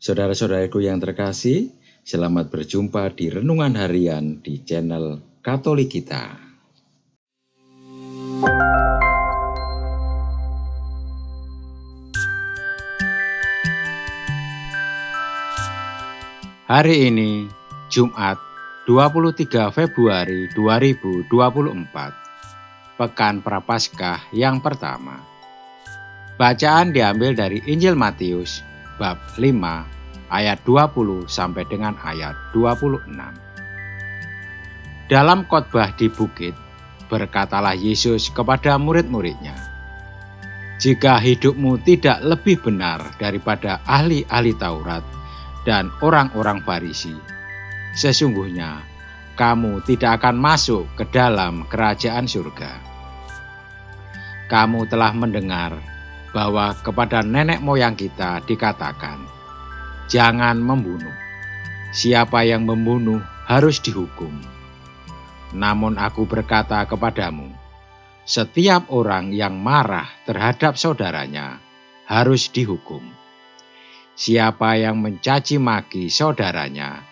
Saudara-saudaraku yang terkasih, selamat berjumpa di Renungan Harian di channel Katolik kita. Hari ini, Jumat 23 Februari 2024, Pekan Prapaskah yang pertama. Bacaan diambil dari Injil Matius, bab 5, ayat 20 sampai dengan ayat 26. Dalam khotbah di bukit, berkatalah Yesus kepada murid-muridnya, "Jika hidupmu tidak lebih benar daripada ahli-ahli Taurat dan orang-orang Farisi, sesungguhnya kamu tidak akan masuk ke dalam kerajaan surga. Kamu telah mendengar bahwa kepada nenek moyang kita dikatakan, 'Jangan membunuh. Siapa yang membunuh harus dihukum.' Namun aku berkata kepadamu, setiap orang yang marah terhadap saudaranya harus dihukum. Siapa yang mencaci maki saudaranya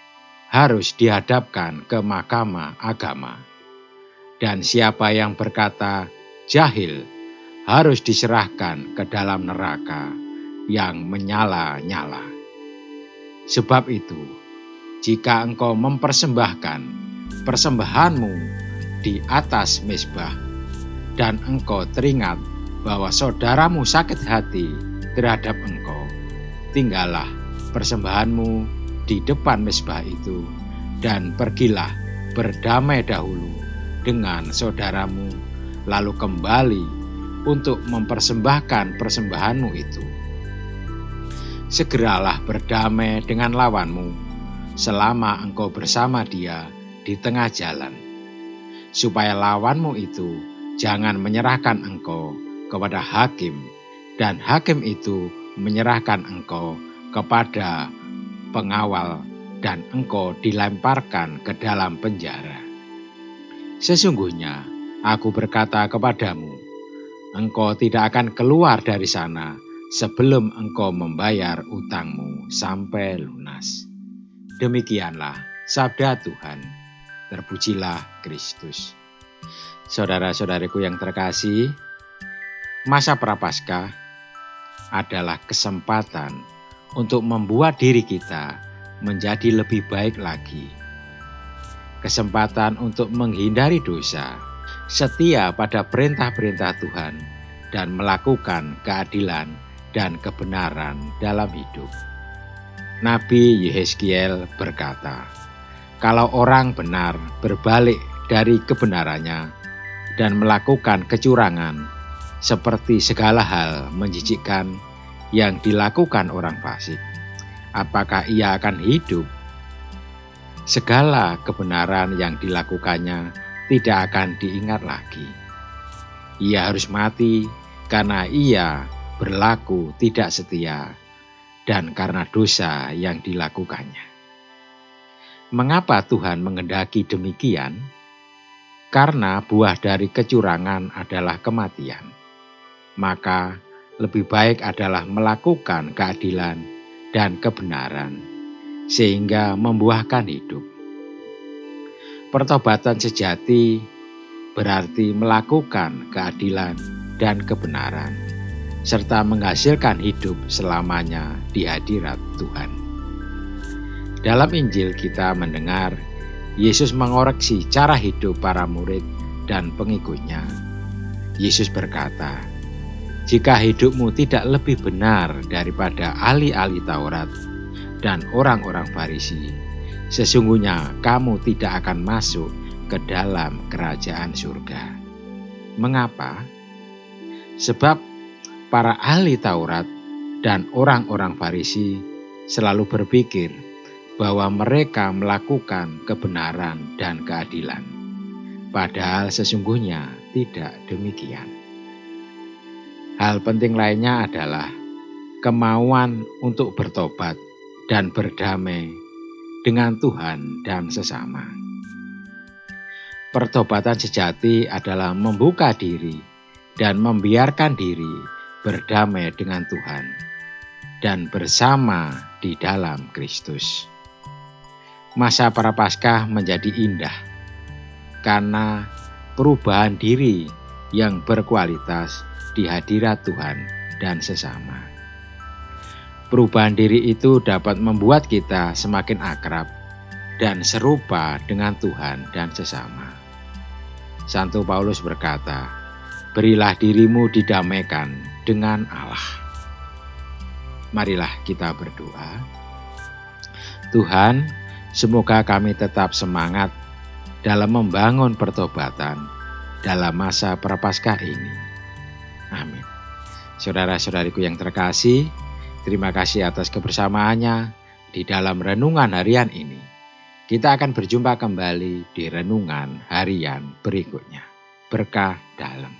harus dihadapkan ke mahkamah agama. Dan siapa yang berkata jahil harus diserahkan ke dalam neraka yang menyala-nyala. Sebab itu, jika engkau mempersembahkan persembahanmu di atas mezbah, dan engkau teringat bahwa saudaramu sakit hati terhadap engkau, tinggallah persembahanmu di depan mezbah itu, dan pergilah berdamai dahulu dengan saudaramu, lalu kembali untuk mempersembahkan persembahanmu itu. Segeralah berdamai dengan lawanmu selama engkau bersama dia di tengah jalan, supaya lawanmu itu jangan menyerahkan engkau kepada hakim, dan hakim itu menyerahkan engkau kepada pengawal, dan engkau dilemparkan ke dalam penjara. Sesungguhnya aku berkata kepadamu, engkau tidak akan keluar dari sana sebelum engkau membayar utangmu sampai lunas." Demikianlah sabda Tuhan. Terpujilah Kristus. Saudara-saudariku yang terkasih, masa Prapaskah adalah kesempatan untuk membuat diri kita menjadi lebih baik lagi. Kesempatan untuk menghindari dosa, setia pada perintah-perintah Tuhan, dan melakukan keadilan dan kebenaran dalam hidup. Nabi Yehezkiel berkata, kalau orang benar berbalik dari kebenarannya dan melakukan kecurangan, seperti segala hal menjijikkan yang dilakukan orang fasik, apakah ia akan hidup? Segala kebenaran yang dilakukannya tidak akan diingat lagi. Ia harus mati karena ia berlaku tidak setia dan karena dosa yang dilakukannya. Mengapa Tuhan mengendaki demikian? Karena buah dari kecurangan adalah kematian. Maka lebih baik adalah melakukan keadilan dan kebenaran, sehingga membuahkan hidup. Pertobatan sejati berarti melakukan keadilan dan kebenaran, serta menghasilkan hidup selamanya di hadirat Tuhan. Dalam Injil kita mendengar Yesus mengoreksi cara hidup para murid dan pengikutnya. Yesus berkata, "Jika hidupmu tidak lebih benar daripada ahli-ahli Taurat dan orang-orang Farisi, sesungguhnya kamu tidak akan masuk ke dalam kerajaan surga." Mengapa? Sebab para ahli Taurat dan orang-orang Farisi selalu berpikir bahwa mereka melakukan kebenaran dan keadilan, padahal sesungguhnya tidak demikian. Hal penting lainnya adalah kemauan untuk bertobat dan berdamai dengan Tuhan dan sesama. Pertobatan sejati adalah membuka diri dan membiarkan diri berdamai dengan Tuhan dan bersama di dalam Kristus. Masa Prapaskah menjadi indah karena perubahan diri yang berkualitas di hadirat Tuhan dan sesama. Perubahan diri itu dapat membuat kita semakin akrab dan serupa dengan Tuhan dan sesama. Santo Paulus berkata, "Berilah dirimu didamaikan dengan Allah." Marilah kita berdoa. Tuhan, semoga kami tetap semangat dalam membangun pertobatan dalam masa Prapaskah ini. Amin. Saudara-saudariku yang terkasih, terima kasih atas kebersamaannya di dalam renungan harian ini. Kita akan berjumpa kembali di renungan harian berikutnya. Berkah dalam.